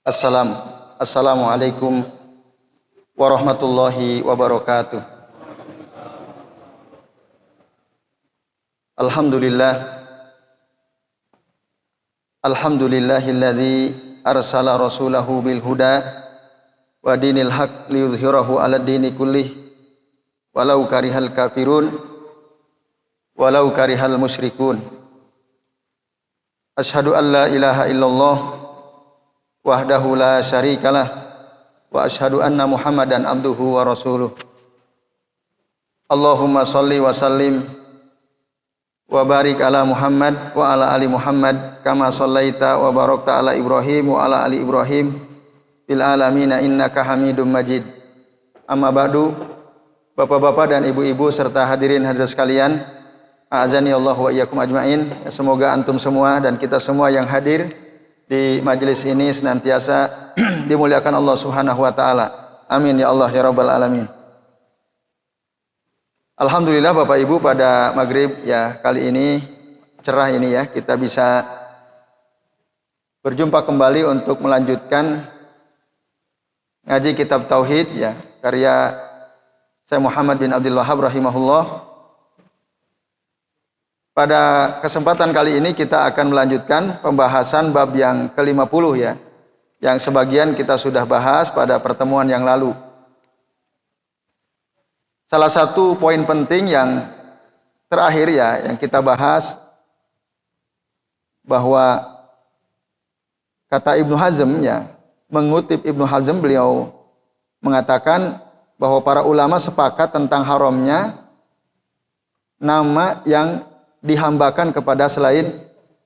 Assalamualaikum warahmatullahi wabarakatuh. Alhamdulillahilladzi arsala rasulahu bil huda wa dinil haq liyudhhirahu 'alad dini kullih walau karihal kafirun walau karihal musyrikun. Asyhadu an la ilaha illallah wahdahu la syarikalah wa asyhadu anna Muhammadan abduhu wa rasuluh. Allahumma shalli wa sallim wa barik ala Muhammad wa ala ali Muhammad kama shallaita wa barakta ala Ibrahim wa ala ali Ibrahim fil alamin innaka Hamidum Majid. Amma ba'du. Bapak-bapak dan ibu-ibu serta hadirin hadirat sekalian, a'azani Allah wa iyyakum ajmain. Semoga antum semua dan kita semua yang hadir di majelis ini senantiasa dimuliakan Allah Subhanahu wa taala. Amin ya Allah ya rabbal alamin. Alhamdulillah Bapak Ibu, pada maghrib ya kali ini cerah ini ya, kita bisa berjumpa kembali untuk melanjutkan ngaji kitab tauhid ya, karya Syekh Muhammad bin Abdul Wahhab rahimahullah. Pada kesempatan kali ini kita akan melanjutkan pembahasan bab yang ke-50 ya, yang sebagian kita sudah bahas pada pertemuan yang lalu. Salah satu poin penting yang terakhir ya, yang kita bahas, bahwa kata Ibnu Hazm ya, mengutip Ibnu Hazm, beliau mengatakan bahwa para ulama sepakat tentang haramnya nama yang dihambakan kepada selain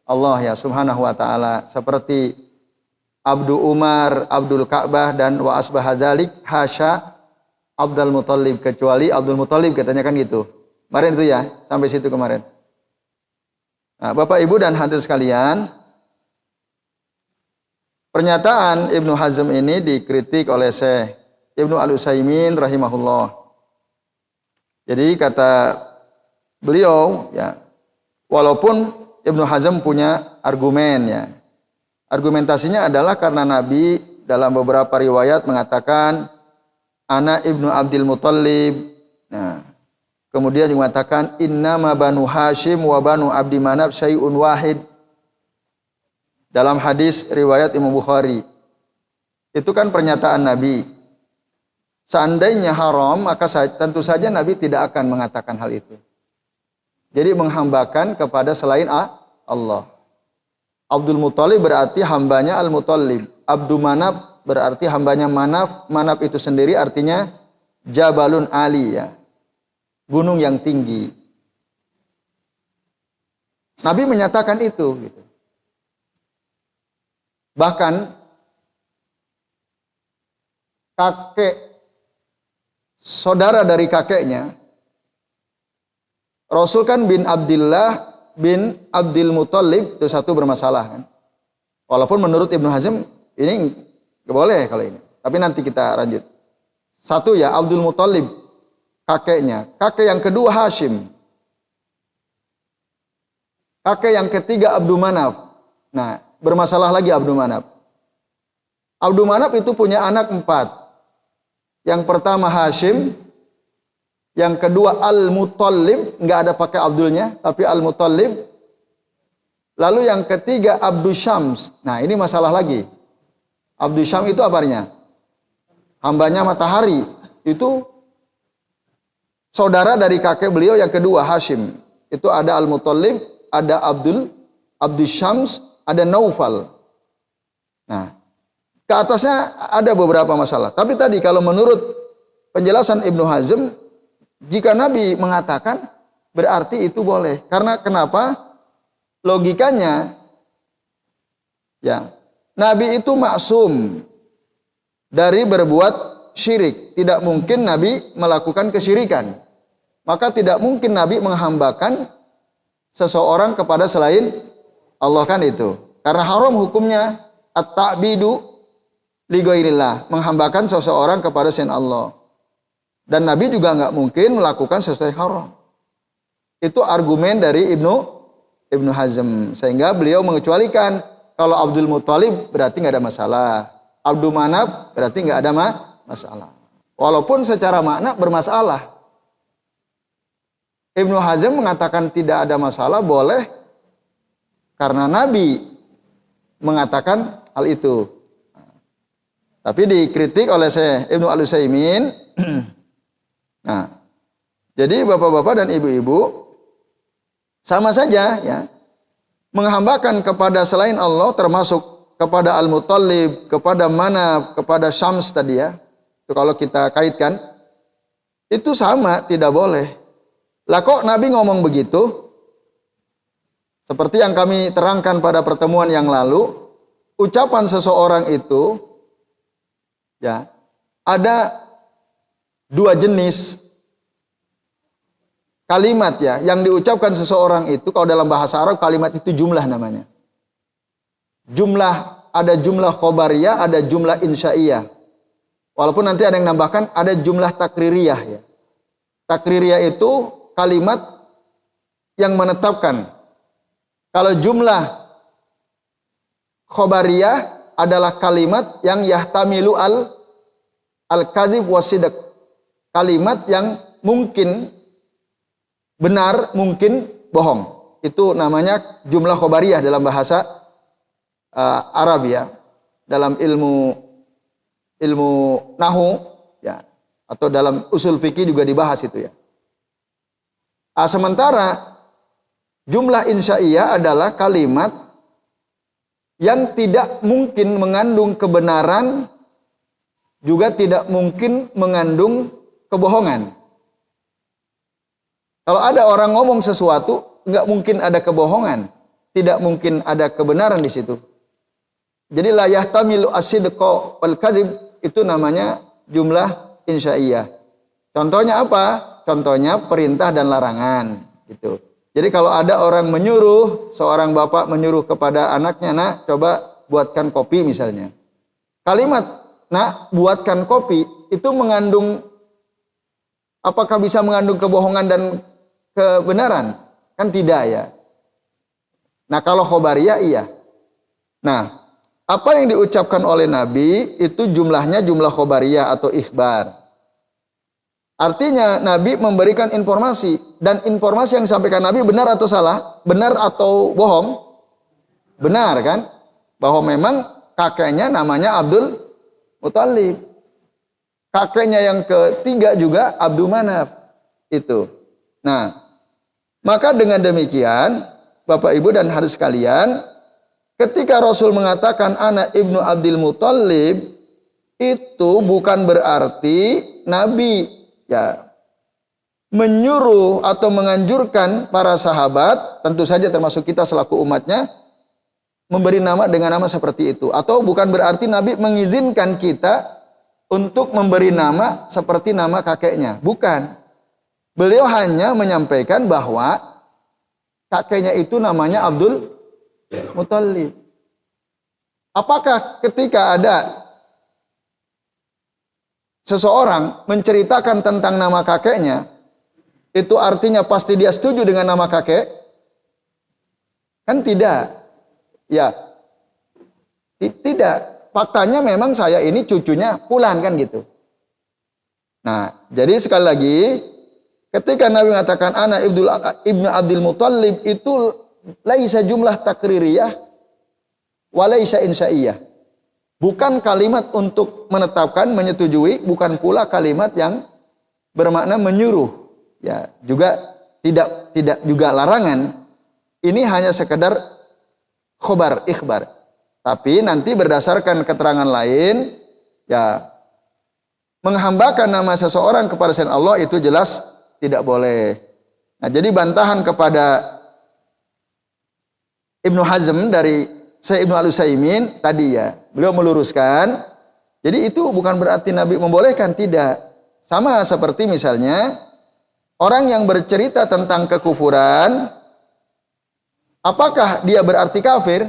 Allah ya Subhanahu wa taala, seperti Abdu Umar, Abdul Ka'bah dan wa asbaha dzalik hasya Abdul Muthalib, kecuali Abdul Muthalib katanya kan gitu. Kemarin itu ya, sampai situ kemarin. Nah, Bapak Ibu dan hadirin sekalian, pernyataan Ibnu Hazm ini dikritik oleh Syekh Ibnu Al-Utsaimin rahimahullah. Jadi kata beliau ya, walaupun Ibnu Hazm punya argumen ya. Argumentasinya adalah karena Nabi dalam beberapa riwayat mengatakan ana Ibnu Abdul Muthalib. Nah, kemudian juga mengatakan innama banu Hashim wa banu Abdi Manaf syai'un wahid. Dalam hadis riwayat Imam Bukhari. Itu kan pernyataan Nabi. Seandainya haram, maka tentu saja Nabi tidak akan mengatakan hal itu. Jadi menghambakan kepada selain Allah. Abdul Muthalib berarti hambanya Al-Muthalib. Abdu Manaf berarti hambanya Manaf. Manaf itu sendiri artinya Jabalun Ali ya, gunung yang tinggi. Nabi menyatakan itu gitu. Bahkan kakek, saudara dari kakeknya, Rasul kan bin Abdullah bin Abdul Muthalib, itu satu bermasalah kan. Walaupun menurut Ibnu Hazm ini nggak boleh kalau ini. Tapi nanti kita lanjut. Satu ya, Abdul Muthalib kakeknya. Kakek yang kedua Hashim. Kakek yang ketiga Abdu Manaf. Nah, bermasalah lagi Abdu Manaf. Abdu Manaf itu punya anak 4. Yang pertama Hashim. Yang kedua Al-Muthalib, enggak ada pakai Abdulnya, tapi Al-Muthalib. Lalu yang ketiga Abdu Syams. Nah, ini masalah lagi. Abdu Syams itu apanya? Hambanya matahari. Itu saudara dari kakek beliau yang kedua Hashim. Itu ada Al-Muthalib, ada Abdu Syams, ada Naufal. Nah, ke atasnya ada beberapa masalah. Tapi tadi kalau menurut penjelasan Ibnu Hazm, jika Nabi mengatakan, berarti itu boleh. Karena kenapa? Logikanya, ya, Nabi itu maksum dari berbuat syirik. Tidak mungkin Nabi melakukan kesyirikan. Maka tidak mungkin Nabi menghambakan seseorang kepada selain Allah, kan itu. Karena haram hukumnya at-ta'bidu li ghairillah, menghambakan seseorang kepada selain Allah. Dan Nabi juga nggak mungkin melakukan sesuatu yang haram. Itu argumen dari Ibnu Hazm. Sehingga beliau mengecualikan kalau Abdul Muthalib berarti nggak ada masalah. Abdul Manaf berarti nggak ada masalah. Walaupun secara makna bermasalah. Ibnu Hazm mengatakan tidak ada masalah, boleh karena Nabi mengatakan hal itu. Tapi dikritik oleh Syekh Ibnu Al-Utsaimin. Nah, jadi bapak-bapak dan ibu-ibu sama saja ya, menghambakan kepada selain Allah, termasuk kepada Al-Muttalib, kepada Manaf, kepada Syams tadi ya. Itu kalau kita kaitkan, itu sama, tidak boleh. Lah kok Nabi ngomong begitu? Seperti yang kami terangkan pada pertemuan yang lalu, ucapan seseorang itu ya, ada dua jenis kalimat ya yang diucapkan seseorang itu. Kalau dalam bahasa Arab kalimat itu jumlah namanya. Jumlah, ada jumlah khobariyah, ada jumlah insya'iyah. Walaupun nanti ada yang nambahkan ada jumlah takririyah ya. Takririyah itu kalimat yang menetapkan. Kalau jumlah khobariyah adalah kalimat yang yahtamilu al-kadzib wasidq. Kalimat yang mungkin benar, mungkin bohong. Itu namanya jumlah khobariyah dalam bahasa Arab ya. Dalam ilmu nahwu ya, atau dalam usul fikih juga dibahas itu ya. Sementara jumlah insya'iyah adalah kalimat yang tidak mungkin mengandung kebenaran, juga tidak mungkin mengandung kebohongan. Kalau ada orang ngomong sesuatu, nggak mungkin ada kebohongan, tidak mungkin ada kebenaran di situ. Jadi la yahtamilu as-sidqa wal kadzib, itu namanya jumlah insya'iyah. Contohnya apa? Contohnya perintah dan larangan gitu. Jadi kalau ada orang menyuruh, seorang bapak menyuruh kepada anaknya, "Nak, coba buatkan kopi," misalnya. Kalimat "Nak, buatkan kopi" itu mengandung, apakah bisa mengandung kebohongan dan kebenaran? Kan tidak ya. Nah, kalau khobariyah iya. Nah, apa yang diucapkan oleh Nabi itu jumlahnya jumlah khobariyah atau ikhbar. Artinya Nabi memberikan informasi, dan informasi yang disampaikan Nabi benar atau salah? Benar atau bohong? Benar kan? Bahwa memang kakeknya namanya Abdul Muttalib. Kakeknya yang ketiga juga Abdul Manaf itu. Nah, maka dengan demikian Bapak Ibu dan hadirin sekalian, ketika Rasul mengatakan anak ibnu Abdul Muttalib, itu bukan berarti Nabi ya menyuruh atau menganjurkan para sahabat, tentu saja termasuk kita selaku umatnya, memberi nama dengan nama seperti itu. Atau bukan berarti Nabi mengizinkan kita untuk memberi nama seperti nama kakeknya. Bukan. Beliau hanya menyampaikan bahwa kakeknya itu namanya Abdul Muttalib. Apakah ketika ada seseorang menceritakan tentang nama kakeknya, itu artinya pasti dia setuju dengan nama kakek? Kan tidak. Ya. Tidak. Faktanya memang saya ini cucunya fulan kan gitu. Nah, jadi sekali lagi, ketika Nabi mengatakan anak ibnu Abdul Muttalib, itu laisa jumlah takririyah wa laisa insya'iyah. Bukan kalimat untuk menetapkan, menyetujui, bukan pula kalimat yang bermakna menyuruh. Ya, juga tidak juga larangan. Ini hanya sekedar khobar, ikhbar. Tapi nanti berdasarkan keterangan lain, ya menghambakan nama seseorang kepada selain Allah itu jelas tidak boleh. Nah, jadi bantahan kepada Ibnu Hazm dari Syekh Ibnu Al-Utsaimin tadi ya, beliau meluruskan. Jadi itu bukan berarti Nabi membolehkan, tidak. Sama seperti misalnya orang yang bercerita tentang kekufuran, apakah dia berarti kafir?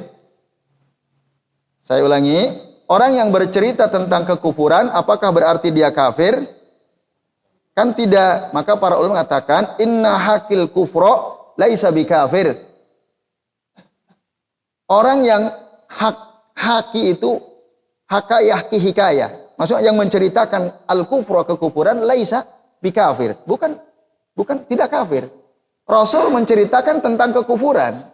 Saya ulangi, orang yang bercerita tentang kekufuran, apakah berarti dia kafir? Kan tidak. Maka para ulama mengatakan inna hakil kufro laisa bikafir. Orang yang haki itu hikayah. Maksudnya yang menceritakan al-kufra, kekufuran, laisa bikafir. Bukan tidak kafir. Rasul menceritakan tentang kekufuran.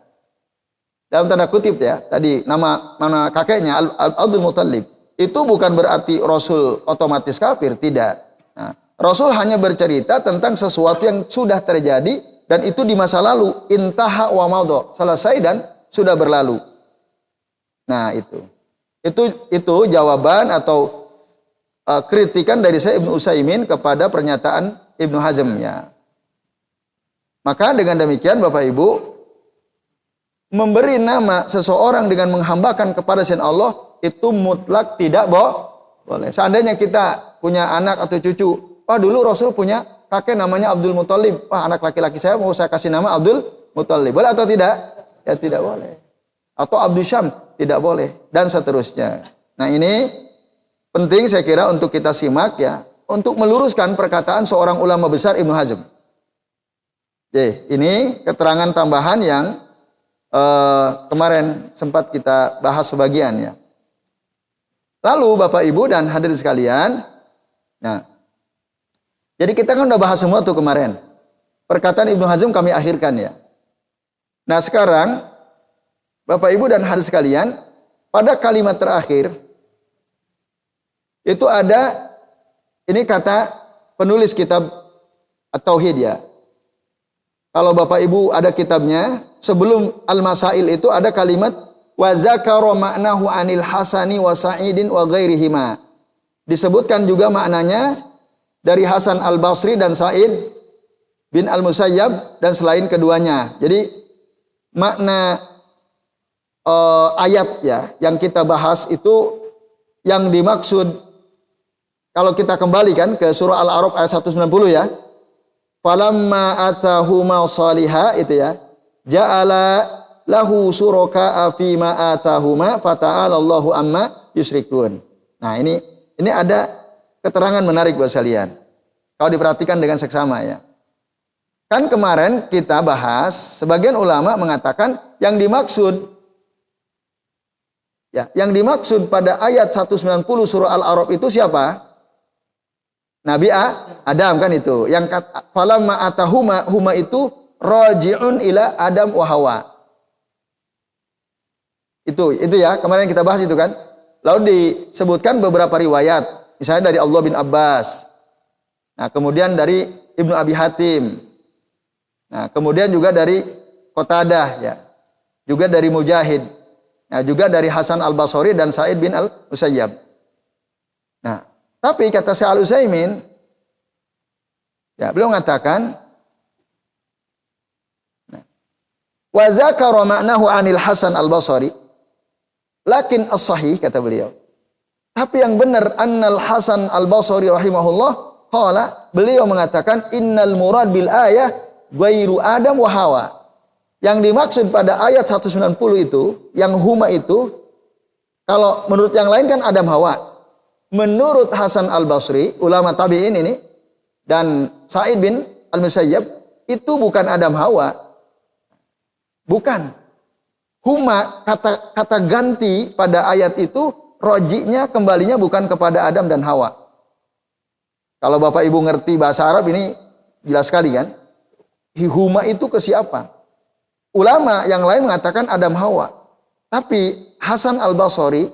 Dalam tanda kutip ya, tadi nama kakeknya Abdul Muthalib. Itu bukan berarti Rasul otomatis kafir, tidak. Nah, Rasul hanya bercerita tentang sesuatu yang sudah terjadi dan itu di masa lalu, intaha wa madha, selesai dan sudah berlalu. Nah, itu jawaban atau kritikan dari saya Ibnu Utsaimin kepada pernyataan Ibnu Hazm ya. Maka dengan demikian Bapak Ibu, memberi nama seseorang dengan menghambakan kepada selain Allah itu mutlak tidak boleh. Seandainya kita punya anak atau cucu, dulu Rasul punya kakek namanya Abdul Muthalib. Anak laki-laki saya mau saya kasih nama Abdul Muthalib. Boleh atau tidak? Ya tidak boleh. Atau Abdul Syam, tidak boleh. Dan seterusnya. Nah ini penting saya kira untuk kita simak ya, untuk meluruskan perkataan seorang ulama besar Ibnu Hazm. Ini keterangan tambahan yang kemarin sempat kita bahas sebagian ya. Lalu Bapak Ibu dan hadirin sekalian, nah, jadi kita kan udah bahas semua tuh kemarin. Perkataan Ibnu Hazm kami akhirkan ya. Nah sekarang Bapak Ibu dan hadirin sekalian, pada kalimat terakhir itu ada ini kata penulis kitab At-Tauhid ya. Kalau Bapak Ibu ada kitabnya, sebelum Al-Masail itu ada kalimat wa dzakara ma'nahu 'anil Hasani wa Sa'idin wa ghairihima. Disebutkan juga maknanya dari Hasan Al-Basri dan Sa'id bin Al-Musayyab dan selain keduanya. Jadi makna ayat ya yang kita bahas itu yang dimaksud kalau kita kembalikan ke surah Al-A'raf ayat 190 ya. Falamma atahuma salihah itu ya. Ja'ala lahu suraka fi ma atahuma fata'ala Allahu amma yusyrikun. Nah, ini ada keterangan menarik buat kalian. Kalau diperhatikan dengan seksama ya. Kan kemarin kita bahas sebagian ulama mengatakan yang dimaksud pada ayat 190 surah Al-A'raf itu siapa? Nabi Adam kan itu. Yang falamma atahuma huma itu raji'un ila Adam wa Hawa. Itu ya, kemarin kita bahas itu kan. Lalu disebutkan beberapa riwayat, misalnya dari Allah bin Abbas. Nah, kemudian dari Ibnu Abi Hatim. Nah, kemudian juga dari Qatadah ya. Juga dari Mujahid. Nah, juga dari Hasan Al-Basri dan Sa'id bin Al-Musayyab. Nah, tapi kata Syekh Al-Utsaimin, ya beliau mengatakan, wa dzakara ma'nahu 'anil Hasan Al-Basri, lakin as-sahih kata beliau. Tapi yang benar annal Hasan Al-Basri rahimahullah qala, beliau mengatakan innal murad bil ayah ghairu Adam wa Hawa. Yang dimaksud pada ayat 190 itu, yang huma itu, kalau menurut yang lain kan Adam Hawa. Menurut Hasan Al-Basri, ulama tabi'in ini, dan Sa'id bin Al-Musayyab, itu bukan Adam Hawa. Bukan. Huma, kata ganti pada ayat itu, roji'nya kembalinya bukan kepada Adam dan Hawa. Kalau Bapak Ibu ngerti bahasa Arab ini, jelas sekali kan? Huma itu ke siapa? Ulama yang lain mengatakan Adam Hawa. Tapi Hasan Al-Basri,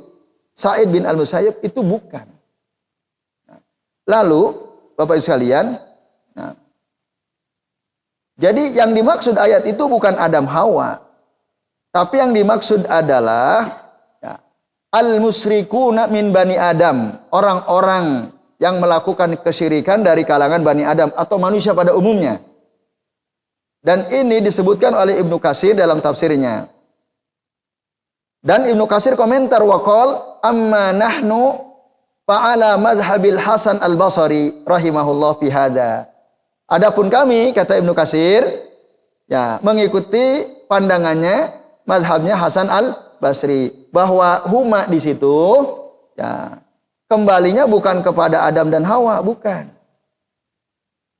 Sa'id bin Al-Musayyab itu bukan. Nah, lalu Bapak Ibu sekalian, nah, jadi yang dimaksud ayat itu bukan Adam Hawa, tapi yang dimaksud adalah ya, al-musyrikuna min bani Adam, orang-orang yang melakukan kesyirikan dari kalangan Bani Adam atau manusia pada umumnya. Dan ini disebutkan oleh Ibnu Katsir dalam tafsirnya. Dan Ibnu Katsir komentar waqal amma nahnu fa'ala mazhabil Hasan Al-Basri rahimahullah fi hada. Adapun kami kata Ibnu Katsir ya mengikuti pandangannya mazhabnya Hasan Al-Basri bahwa huma di situ ya kembalinya bukan kepada Adam dan Hawa, bukan.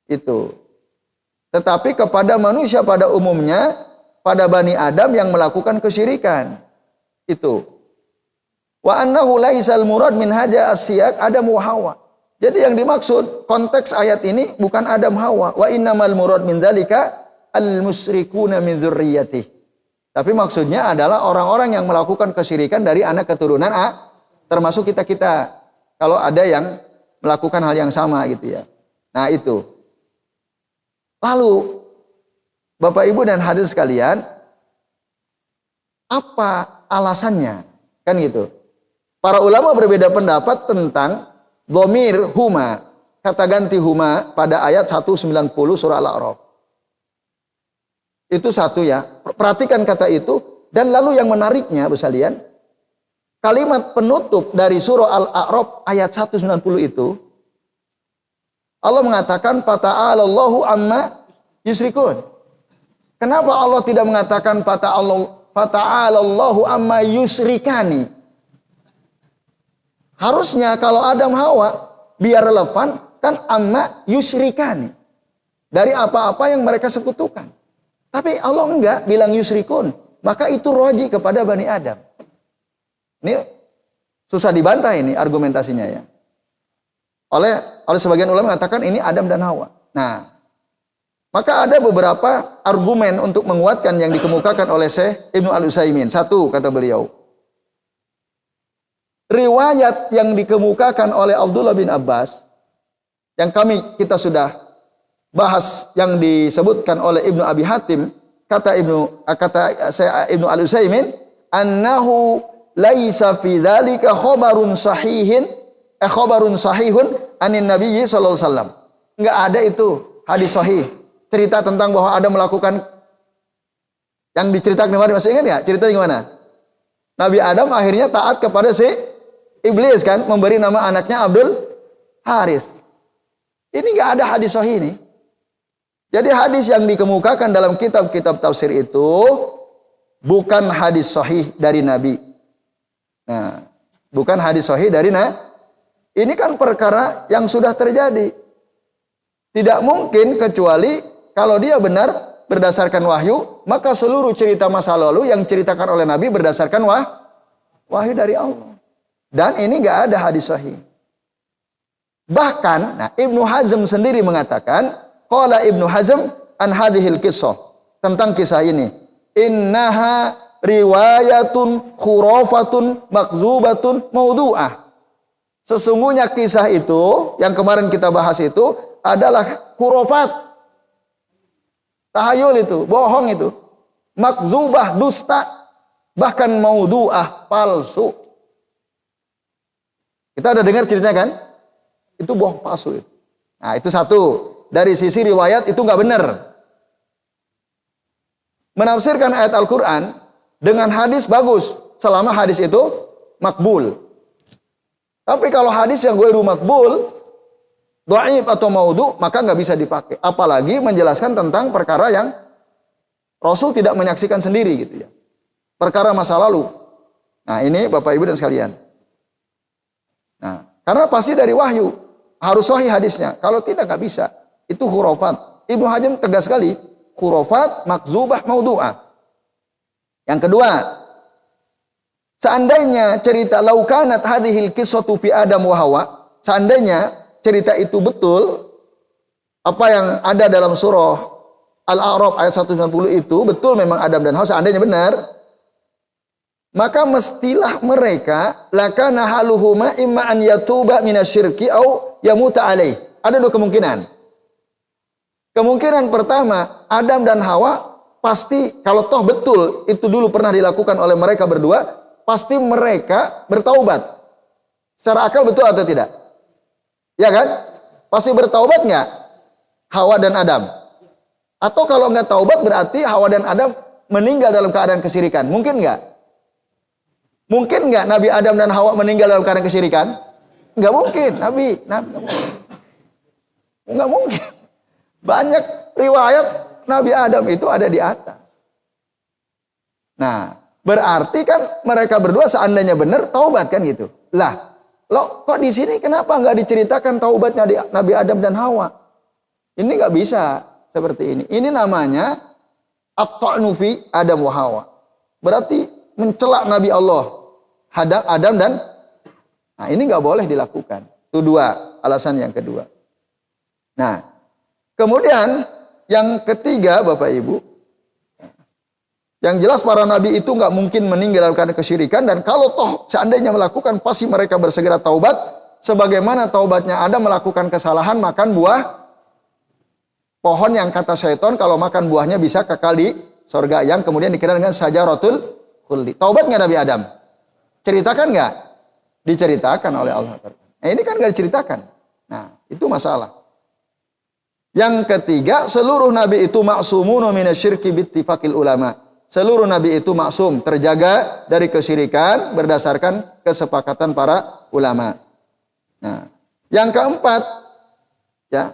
Itu. Tetapi kepada manusia pada umumnya, pada Bani Adam yang melakukan kesyirikan. Itu. Wa annahu laisal murad min haja as-siyaq Adam wa Hawa. Jadi yang dimaksud konteks ayat ini bukan Adam Hawa. Wa innamal murad min dzalika al-musyrikuna min dzurriyyatihi. Tapi maksudnya adalah orang-orang yang melakukan kesyirikan dari anak keturunan termasuk kita-kita. Kalau ada yang melakukan hal yang sama gitu ya. Nah itu. Lalu Bapak Ibu dan hadirin sekalian, apa alasannya? Kan gitu. Para ulama berbeda pendapat tentang dhamir huma, kata ganti huma pada ayat 190 surah Al-A'raf. Itu satu ya. Perhatikan kata itu. Dan lalu yang menariknya, Bu sekalian, kalimat penutup dari surah Al-A'raf ayat 190 itu, Allah mengatakan fata'alallahu amma yusrikun. Kenapa Allah tidak mengatakan fata'alallahu amma yusrikani? Harusnya kalau Adam Hawa biar relevan kan amma yusrikani. Dari apa-apa yang mereka sekutukan. Tapi Allah enggak bilang yusrikun. Maka itu roji kepada Bani Adam. Ini susah dibantah ini argumentasinya ya. Oleh sebagian ulama mengatakan ini Adam dan Hawa. Nah, maka ada beberapa argumen untuk menguatkan yang dikemukakan oleh Syekh Ibnu Al-Utsaimin. Satu, kata beliau, riwayat yang dikemukakan oleh Abdullah bin Abbas yang kita sudah bahas yang disebutkan oleh Ibnu Abi Hatim, kata Syekh Ibnu Al-Utsaimin, annahu laisa fi dzalika khabarun sahihun anin nabiyyi sallallahu alaihi wasallam. Enggak ada itu hadis sahih cerita tentang bahwa Adam melakukan yang diceritakan kemarin. Masih ingat enggak ceritanya gimana? Nabi Adam akhirnya taat kepada si iblis kan, memberi nama anaknya Abdul Harith. Ini enggak ada hadis sahih ini. Jadi hadis yang dikemukakan dalam kitab-kitab tafsir itu bukan hadis sahih dari Nabi. Nah, bukan hadis sahih dari Nabi. Ini kan perkara yang sudah terjadi. Tidak mungkin kecuali kalau dia benar berdasarkan wahyu, maka seluruh cerita masa lalu yang diceritakan oleh Nabi berdasarkan wahyu dari Allah. Dan ini gak ada hadis sahih. Bahkan, nah, Ibnu Hazm sendiri mengatakan, qala Ibnu Hazm an hadhil qissah, tentang kisah ini, innaha riwayatun khurafatun makdzubatun maudhu'ah. Sesungguhnya kisah itu yang kemarin kita bahas itu adalah khurafat, tahayul itu, bohong itu, makdzubah, dusta, bahkan maudhu'ah, palsu. Kita ada dengar ceritanya kan? Itu bohong, palsu itu. Nah, itu satu. Dari sisi riwayat itu nggak benar. Menafsirkan ayat Al-Quran dengan hadis bagus, selama hadis itu makbul. Tapi kalau hadis yang ghairu makbul, dhaif atau maudhu, maka nggak bisa dipakai. Apalagi menjelaskan tentang perkara yang Rasul tidak menyaksikan sendiri gitu ya. Perkara masa lalu. Nah, ini Bapak Ibu dan sekalian. Nah, karena pasti dari wahyu, harus sahih hadisnya. Kalau tidak nggak bisa. Itu khurafat. Ibnu Hazm tegas sekali, khurafat, makdzubah, maudhu'ah. Yang kedua, seandainya cerita laukanat hadhil qissatu fi Adam wa Hawa, seandainya cerita itu betul, apa yang ada dalam surah Al-A'raf ayat 190 itu betul memang Adam dan Hawa, seandainya benar, maka mestilah mereka lakana haluhuma imma an yatuba minasyirki au yamuta alaih. Ada dua kemungkinan. Kemungkinan pertama, Adam dan Hawa pasti kalau toh betul itu dulu pernah dilakukan oleh mereka berdua, pasti mereka bertaubat. Secara akal betul atau tidak? Ya kan? Pasti bertaubat nggak Hawa dan Adam? Atau kalau nggak taubat berarti Hawa dan Adam meninggal dalam keadaan kesyirikan? Mungkin nggak? Mungkin nggak Nabi Adam dan Hawa meninggal dalam keadaan kesyirikan? Nggak mungkin. Nabi nggak mungkin. Banyak riwayat Nabi Adam itu ada di atas. Nah, berarti kan mereka berdua seandainya benar taubat kan gitu. Lah, kok di sini kenapa nggak diceritakan taubatnya di Nabi Adam dan Hawa? Ini nggak bisa seperti ini. Ini namanya at-ta'nu fi Adam wa Hawa. Berarti mencela Nabi Allah. Adam dan nah ini nggak boleh dilakukan. Itu dua alasan yang kedua. Nah, kemudian yang ketiga Bapak Ibu, yang jelas para nabi itu nggak mungkin meninggalkan kesyirikan, dan kalau toh seandainya melakukan pasti mereka bersegera taubat, sebagaimana taubatnya Adam melakukan kesalahan makan buah pohon yang kata syaitan kalau makan buahnya bisa kekal di surga, yang kemudian dikenal dengan syajaratul khuldi. Taubat nggak Nabi Adam? Ceritakan nggak? Diceritakan oleh Allah. Nah, ini kan nggak diceritakan. Nah, itu masalah. Yang ketiga, seluruh nabi itu ma'sumun minasyirki bittifaqil ulama. Seluruh nabi itu maksum, terjaga dari kesyirikan berdasarkan kesepakatan para ulama. Nah, yang keempat, ya,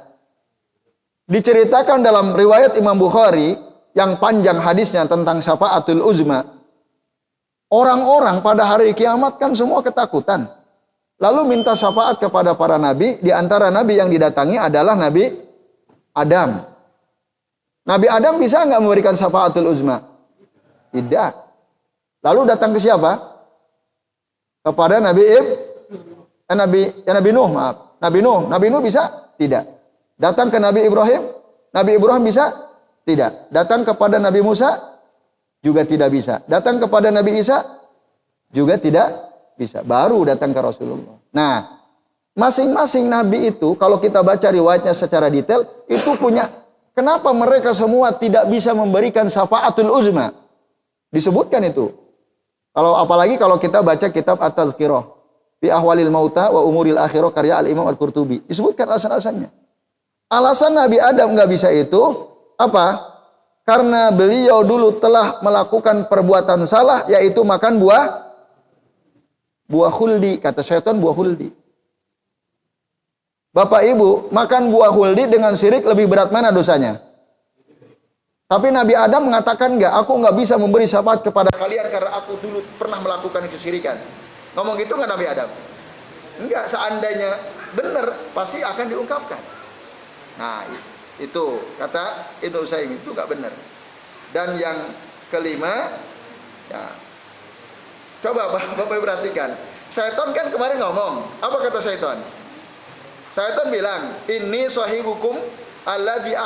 diceritakan dalam riwayat Imam Bukhari yang panjang hadisnya tentang syafaatul uzma. Orang-orang pada hari kiamat kan semua ketakutan. Lalu minta syafaat kepada para nabi. Di antara nabi yang didatangi adalah Nabi Adam. Nabi Adam bisa nggak memberikan syafaatul uzma? Tidak. Lalu datang ke siapa? Kepada Nabi Nuh, maaf. Nabi Nuh bisa? Tidak. Datang ke Nabi Ibrahim? Nabi Ibrahim bisa? Tidak. Datang kepada Nabi Musa? Juga tidak bisa. Datang kepada Nabi Isa? Juga tidak bisa. Baru datang ke Rasulullah. Nah, masing-masing nabi itu kalau kita baca riwayatnya secara detail, itu punya kenapa mereka semua tidak bisa memberikan syafaatul uzma? Disebutkan itu. Kalau apalagi kalau kita baca kitab At-Tazkirah fi Ahwalil Mauta wa Umuril Akhirah karya Al-Imam Al-Qurtubi. Disebutkan alasan-alasannya. Alasan Nabi Adam nggak bisa itu apa? Karena beliau dulu telah melakukan perbuatan salah, yaitu makan buah khuldi. Kata syaitan buah khuldi. Bapak Ibu, makan buah khuldi dengan syirik lebih berat mana dosanya? Tapi Nabi Adam mengatakan enggak, aku enggak bisa memberi syafaat kepada kalian karena aku dulu pernah melakukan kesyirikan. Ngomong gitu enggak Nabi Adam? Enggak, seandainya benar pasti akan diungkapkan. Nah, itu kata Ibnu Utsaimin itu enggak benar. Dan yang kelima, ya, coba Bapak perhatikan. Syaitan kan kemarin ngomong, apa kata syaitan? Syaitan bilang, "Inni sahibukum alladzi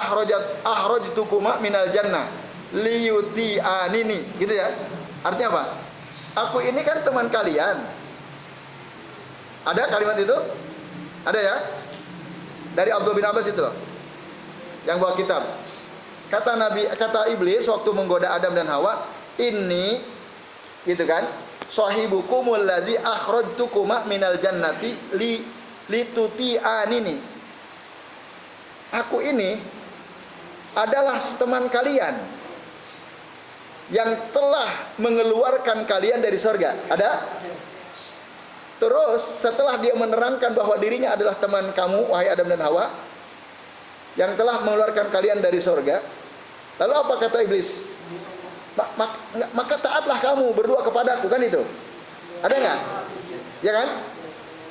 akhrajtukuma minal jannah liyuti'anini." Gitu ya. Artinya apa? Aku ini kan teman kalian. Ada kalimat itu? Ada ya? Dari Abdullah bin Abbas itu loh. Yang bawa kitab. Kata iblis waktu menggoda Adam dan Hawa, "Ini," gitu kan? "Sahibukumul ladzi akhrajtukuma minal jannati lituti'anini." Aku ini adalah teman kalian yang telah mengeluarkan kalian dari surga. Ada? Terus setelah dia menerangkan bahwa dirinya adalah teman kamu, wahai Adam dan Hawa, yang telah mengeluarkan kalian dari surga, lalu apa kata iblis? Maka taatlah kamu berdua kepadaku, kan itu? Ada nggak? Ya kan?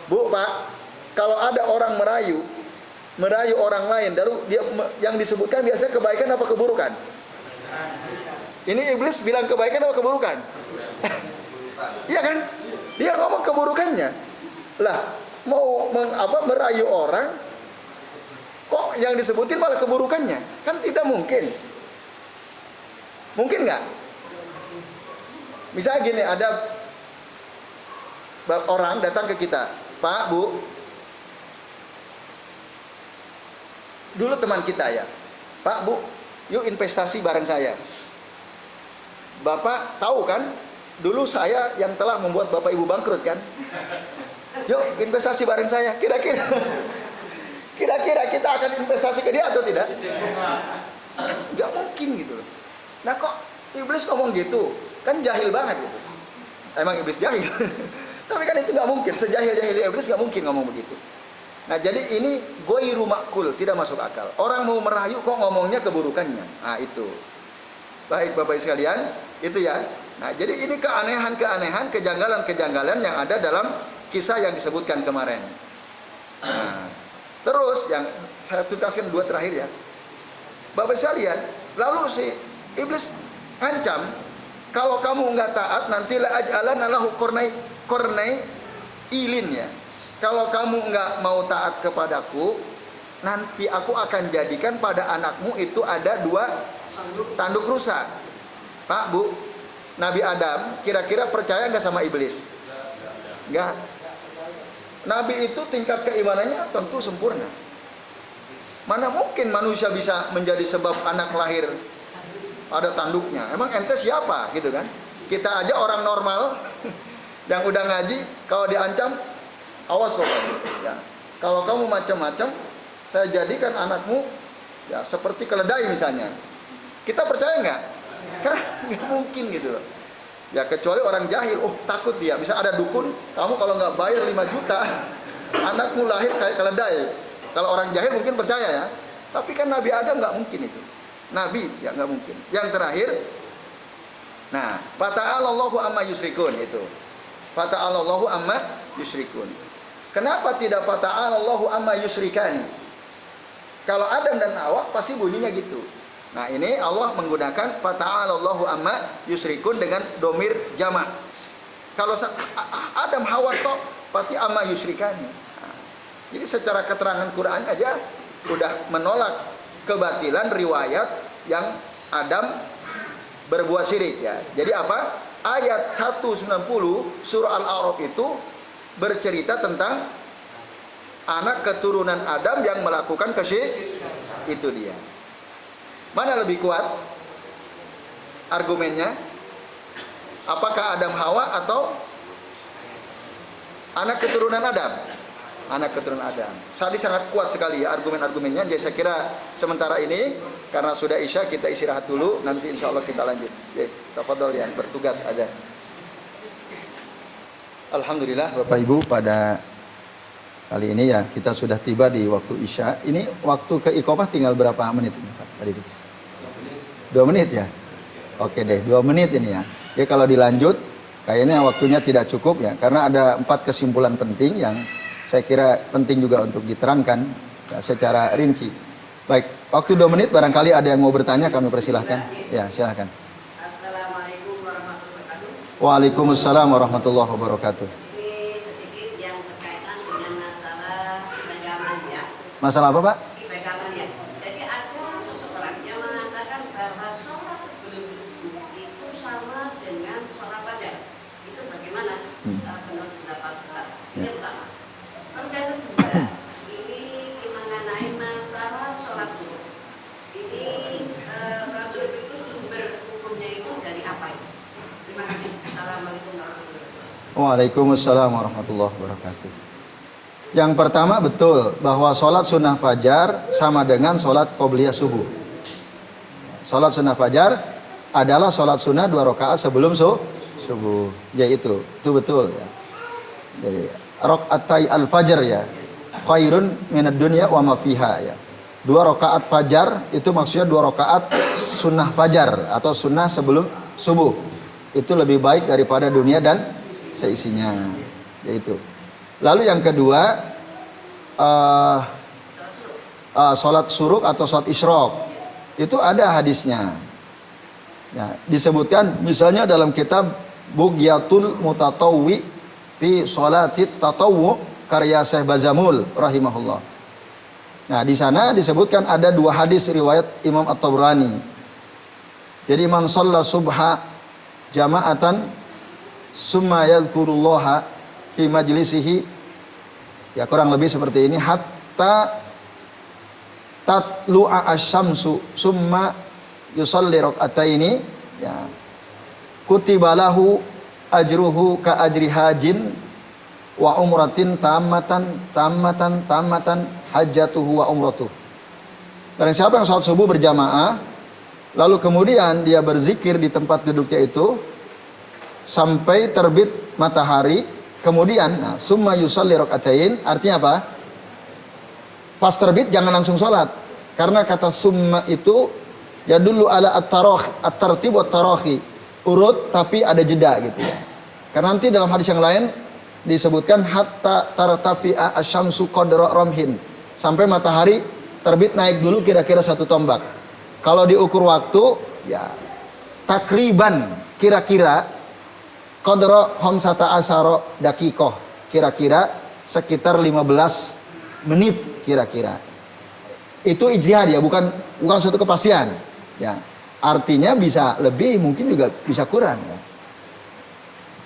Bu, Pak, kalau ada orang merayu orang lain, lalu dia yang disebutkan biasanya kebaikan apa keburukan? Ini iblis bilang kebaikan apa keburukan? Iya kan? Dia ngomong keburukannya. Lah, mau merayu orang, kok yang disebutin malah keburukannya? Kan tidak mungkin. Mungkin nggak? Misalnya gini, ada orang datang ke kita, "Pak, Bu, dulu teman kita ya, Pak, Bu, yuk investasi bareng saya. Bapak tahu kan, dulu saya yang telah membuat Bapak Ibu bangkrut kan? Yuk investasi bareng saya." Kira-kira kita akan investasi ke dia atau tidak? Nggak mungkin gitu loh. Nah, kok iblis ngomong gitu? Kan jahil banget gitu. Emang iblis jahil. Tapi kan itu nggak mungkin. Sejahil-jahilnya iblis nggak mungkin ngomong begitu. Nah, jadi ini ghairu ma'qul, tidak masuk akal. Orang mau merayu kok ngomongnya keburukannya. Nah, itu. Baik Bapak sekalian, itu ya. Nah, jadi ini keanehan-keanehan, kejanggalan-kejanggalan yang ada dalam kisah yang disebutkan kemarin. Nah, terus yang saya tuntaskan dua terakhir ya. Bapak sekalian, lalu si iblis ancam, Kalau kamu nggak taat, nanti la aj'alanna lahu kornai ilin ya. Kalau kamu nggak mau taat kepadaku, nanti aku akan jadikan pada anakmu itu ada 2 tanduk rusa. Pak, Bu, Nabi Adam kira-kira percaya nggak sama iblis? Nggak. Nabi itu tingkat keimanannya tentu sempurna. Mana mungkin manusia bisa menjadi sebab anak lahir ada tanduknya? Emang ente siapa gitu kan? Kita aja orang normal yang udah ngaji, kalau diancam awas loh ya. Kalau kamu macam-macam, saya jadikan anakmu ya seperti keledai misalnya. Kita percaya nggak? Kan nggak mungkin gitu loh. Ya kecuali orang jahil, oh takut dia. Bisa ada dukun, kamu kalau nggak bayar 5 juta, anakmu lahir kayak keledai. Kalau orang jahil mungkin percaya ya. Tapi kan Nabi Adam nggak mungkin itu. Nabi ya nggak mungkin. Yang terakhir, nah, fata'alallahu amma yusrikun itu. Fata'alallahu amma yusrikun. Kenapa tidak fata'alallahu amma yusrikani? Kalau Adam dan Hawa pasti bunyinya gitu. Nah ini Allah menggunakan fata'alallahu amma yusrikun dengan domir jamak. Kalau Adam Hawa toh pasti amma yusrikani. Nah, jadi secara keterangan Quran aja udah menolak kebatilan riwayat yang Adam berbuat syirik ya. Jadi apa? Ayat 190 surah Al-A'raf itu bercerita tentang anak keturunan Adam yang melakukan kesyirikan. Itu dia. Mana lebih kuat argumennya? Apakah Adam Hawa atau anak keturunan Adam? Anak keturunan Adam. Tadi sangat kuat sekali ya argumen-argumennya. Jadi saya kira sementara ini karena sudah Isya kita istirahat dulu. Nanti insya Allah kita lanjut. Tafadhol yang bertugas ada. Alhamdulillah Bapak Ibu, pada kali ini ya kita sudah tiba di waktu Isya. Ini waktu ke Iqamah tinggal berapa menit ini Pak? Tadi 2 menit ya? Oke deh, 2 menit ini ya. Ya kalau dilanjut kayaknya waktunya tidak cukup ya, karena ada 4 kesimpulan penting yang saya kira penting juga untuk diterangkan ya, secara rinci. Baik, waktu 2 menit, barangkali ada yang mau bertanya kami persilahkan. Ya, silahkan. Assalamualaikum warahmatullahi wabarakatuh. Waalaikumsalam warahmatullahi wabarakatuh. Ini sedikit yang berkaitan dengan masalah pegangan ya. Masalah apa Pak? Pegangan ya. Jadi ada seseorang yang mengatakan bahwa sholat sebelum subuh itu sama dengan sholat fajar. Itu bagaimana? Menurut pendapat Ustaz. Ini pertama. Kemudian kedua, ini mengenai masalah sholat zuhur. Ini sholat zuhur itu sumber hukumnya itu dari apa ini? Terima kasih. Assalamualaikum warahmatullahi wabarakatuh. Waalaikumsalam warahmatullahi wabarakatuh. Yang pertama betul bahwa sholat sunnah fajar sama dengan sholat qobliyah subuh. Sholat sunnah fajar adalah sholat sunnah 2 rakaat sebelum subuh. Yaitu, itu betul ya. Jadi rakaatai al-fajr ya, khairun minad dunya wa ma fiha ya. 2 rakaat fajar itu maksudnya 2 rakaat sunnah fajar atau sunnah sebelum subuh. Itu lebih baik daripada dunia dan seisinya. Yaitu. Lalu yang kedua, sholat suruk atau sholat isyraq itu ada hadisnya. Ya, disebutkan misalnya dalam kitab Bughyatul Mutatawwi fi sholatit tatawwu karya Syekh Bazamul rahimahullah. Nah, di sana disebutkan ada 2 hadis riwayat Imam At-Tabrani. Jadi man shalla subha jama'atan summa yadhkurullaha fi majlisihi, ya kurang lebih seperti ini, hatta tatlu'a asy-syamsu summa yusalli rak'ataini ya kutiba lahu ajruhu ka ajri hajin wa umratin tamatan hajjatuhu wa umratuh. Barang siapa yang sholat subuh berjamaah lalu kemudian dia berzikir di tempat duduknya itu sampai terbit matahari, kemudian summa yusalli rak'atain, artinya apa? Pas terbit jangan langsung sholat, karena kata summa itu ya dulu ala at-tartib wa tarahi, urut tapi ada jeda gitu ya. Karena nanti dalam hadis yang lain disebutkan hatta tartafi'a asyamsu qadra ramhin, sampai matahari terbit naik dulu kira-kira 1 tombak. Kalau diukur waktu ya takriban kira-kira qadra khamsata asaro dakikoh, kira-kira sekitar 15 menit kira-kira. Itu ijtihad ya, bukan suatu kepastian ya. Artinya bisa lebih, mungkin juga bisa kurang ya.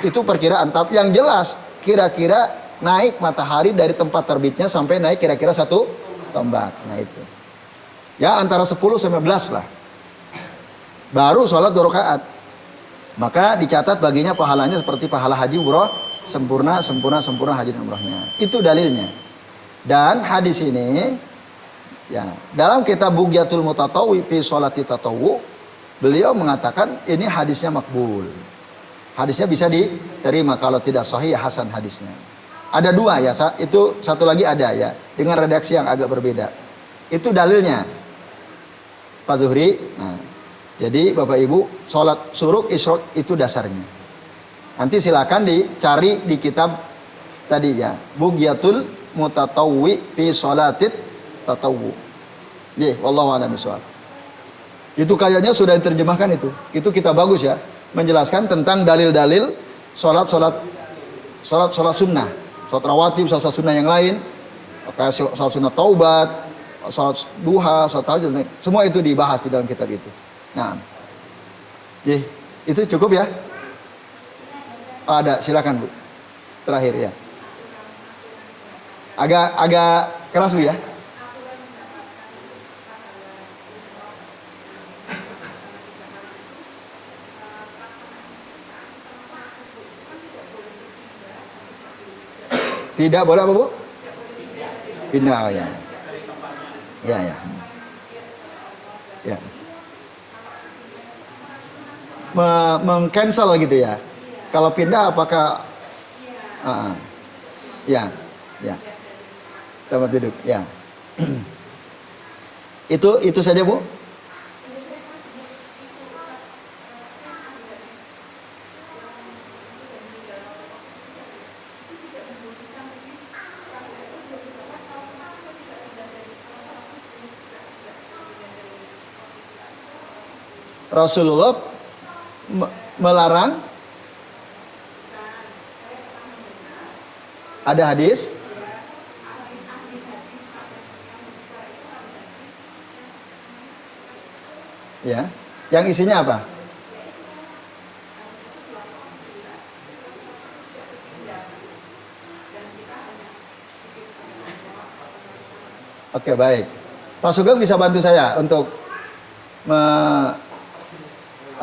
Itu perkiraan. Tapi yang jelas kira-kira naik matahari dari tempat terbitnya sampai naik kira-kira 1 tombak. Nah itu ya, antara 10 sampai 15 lah. Baru sholat 2 rakaat, maka dicatat baginya pahalanya seperti pahala haji umroh sempurna haji dan umrohnya. Itu dalilnya. Dan hadis ini ya, dalam kitab Bughyatul Mutatawwi fi sholati tatawwu, beliau mengatakan ini hadisnya makbul. Hadisnya bisa diterima, kalau tidak sahih ya hasan hadisnya. Ada 2 ya, itu satu lagi ada ya, dengan redaksi yang agak berbeda. Itu dalilnya Pak Zuhri. Nah, jadi Bapak Ibu, sholat suruk isyraq itu dasarnya. Nanti silakan dicari di kitab tadi ya, Bughyatul Mutatawwi fi sholatit tatawwu. Nggih, wallahu a'lam bishawab. Itu kayaknya sudah diterjemahkan itu. Itu kita bagus ya, menjelaskan tentang dalil-dalil sholat sunnah, sholat rawatib, sholat sunnah yang lain, kayak sholat sunnah taubat, sholat duha, sholat tahajud, semua itu dibahas di dalam kitab itu. Nah, itu cukup ya? Ada, silakan Bu. Terakhir ya. Agak keras Bu ya. Tidak boleh apa Bu? Pindah, oh ya. Ya, ya. Ya. Meng-cancel gitu ya. Kalau pindah apakah ya, ya. Tempat duduk, ya. Itu saja Bu. Rasulullah melarang. Ada hadis. Ya, yang isinya apa? Oke, baik. Pak Sugeng bisa bantu saya untuk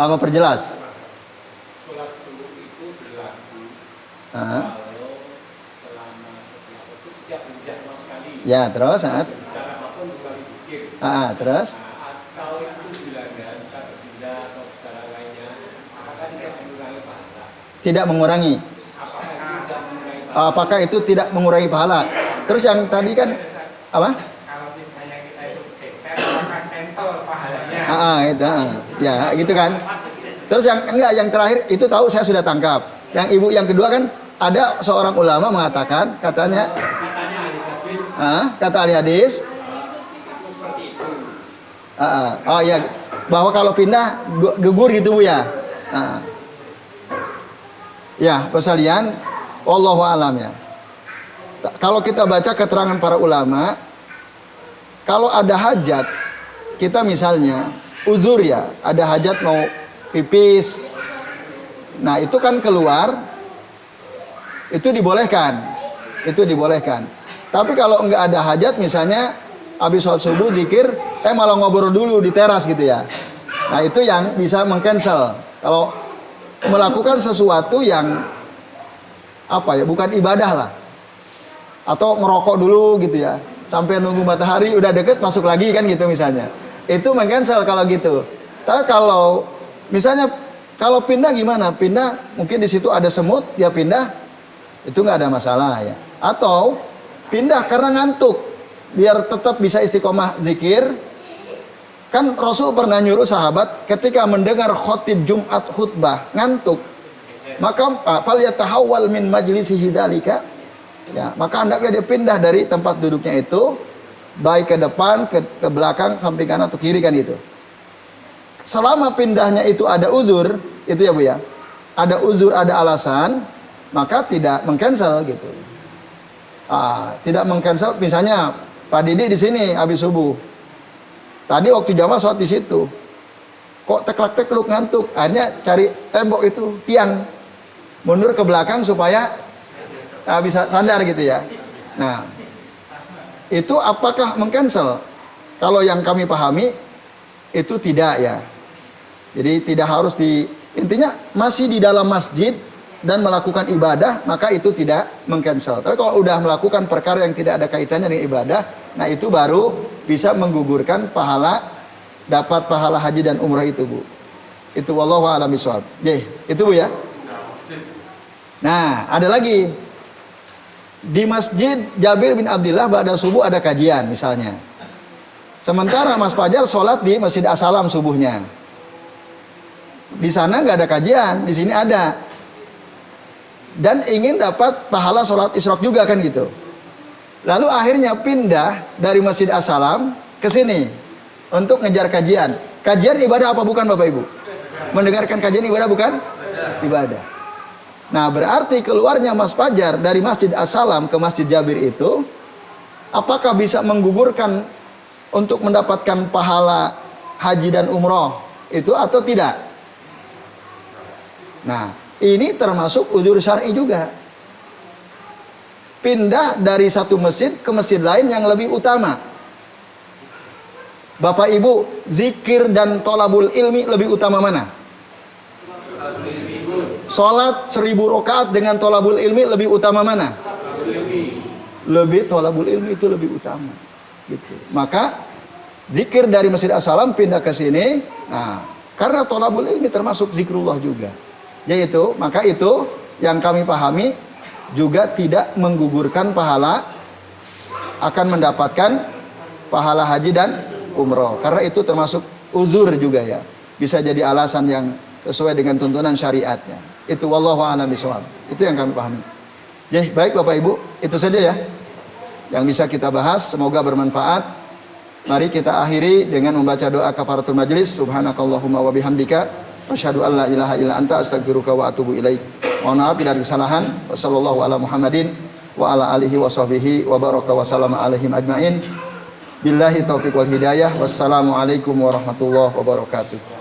memperjelas. Sholat subuh itu berlaku kalau selama setiap waktu tidak pindah sama sekali. Ya, terus saat. Secara apapun bukan dipikir. Terus. Atau itu dilanggar, bisa berpindah atau secara lainnya, apakah tidak mengurangi pahala? Tidak mengurangi. Apakah itu tidak mengurangi pahala? Apakah itu tidak mengurangi pahala? Terus yang tadi kan apa? Kalau misalnya kita itu geser, maka cancel pahalanya. Itu, ya gitu kan. Terus yang terakhir itu tahu, saya sudah tangkap. Yang ibu yang kedua kan ada seorang ulama mengatakan, katanya ahli hadis. Kata ahli hadis. Seperti itu. Oh ya, bahwa kalau pindah gugur gitu Bu ya. Ya, persalian, wallahu alam ya. Kalau kita baca keterangan para ulama, kalau ada hajat, kita misalnya uzur ya, ada hajat mau pipis, nah itu kan keluar, itu dibolehkan. Tapi kalau nggak ada hajat, misalnya habis sholat subuh zikir, malah ngobrol dulu di teras gitu ya, nah itu yang bisa meng-cancel. Kalau melakukan sesuatu yang bukan ibadah lah, atau merokok dulu gitu ya, sampai nunggu matahari udah deket masuk lagi kan gitu misalnya, itu meng-cancel kalau gitu. Tapi kalau misalnya kalau pindah gimana? Pindah mungkin di situ ada semut, dia pindah, itu nggak ada masalah ya. Atau pindah karena ngantuk, biar tetap bisa istiqomah zikir. Kan Rasul pernah nyuruh sahabat ketika mendengar khotib Jumat khutbah ngantuk, maka falyatahawwal min majlisihi dzalika. Ya, maka hendaknya dia pindah dari tempat duduknya itu, baik ke depan, ke belakang, samping kanan atau kiri kan itu. Selama pindahnya itu ada uzur, Itu ya Bu ya. Ada uzur, ada alasan, maka tidak mengcancel gitu. Tidak mengcancel. Misalnya Pak Didi di sini habis subuh. Tadi waktu jamaah sholat di situ. Kok teklak-tekluk ngantuk. Akhirnya cari tembok itu, tiang. Mundur ke belakang supaya bisa sadar gitu ya. Nah, itu apakah mengcancel? Kalau yang kami pahami itu tidak ya. Jadi tidak harus intinya masih di dalam masjid dan melakukan ibadah, maka itu tidak mengcancel. Tapi kalau udah melakukan perkara yang tidak ada kaitannya dengan ibadah, nah itu baru bisa menggugurkan dapat pahala haji dan umrah itu Bu. Itu wallahu a'lam bishawab. Itu Bu ya. Nah, ada lagi. Di Masjid Jabir bin Abdullah ba'da subuh ada kajian misalnya. Sementara Mas Fajar sholat di Masjid As-Salam subuhnya. Di sana nggak ada kajian, di sini ada. Dan ingin dapat pahala sholat isyraq juga kan gitu. Lalu akhirnya pindah dari Masjid As-Salam ke sini untuk ngejar kajian. Kajian ibadah apa bukan Bapak Ibu? Mendengarkan kajian ibadah bukan? Ibadah. Nah berarti keluarnya Mas Fajar dari Masjid As-Salam ke Masjid Jabir itu, apakah bisa menggugurkan untuk mendapatkan pahala haji dan umroh itu atau tidak? Nah ini termasuk uzur syar'i juga. Pindah dari satu masjid ke masjid lain yang lebih utama. Bapak Ibu, zikir dan tolabul ilmi lebih utama mana? Sholat 1000 rakaat dengan tolabul ilmi lebih utama mana? Lebih tolabul ilmi itu lebih utama. Gitu. Maka zikir dari Masjid As-Salam pindah ke sini. Nah, karena tolabul ilmi termasuk zikrullah juga. Yaitu, maka itu yang kami pahami juga tidak menggugurkan pahala, akan mendapatkan pahala haji dan umroh. Karena itu termasuk uzur juga ya. Bisa jadi alasan yang sesuai dengan tuntunan syariatnya. Itu wallahu a'lam bishawab. Itu yang kami pahami. Baik Bapak Ibu, itu saja ya yang bisa kita bahas, semoga bermanfaat. Mari kita akhiri dengan membaca doa kafaratul majlis. Subhanakallahumma wa bihamdika asyhadu an la ilaha illa anta astaghfiruka wa atubu ilaik. Mohon maaf bila ada kesalahan. Wassallallahu ala Muhammadin wa ala alihi wa sahbihi wa baraka wa sallama alaihim ajmain. Billahi taufiq wal hidayah. Wassalamualaikum warahmatullahi wabarakatuh.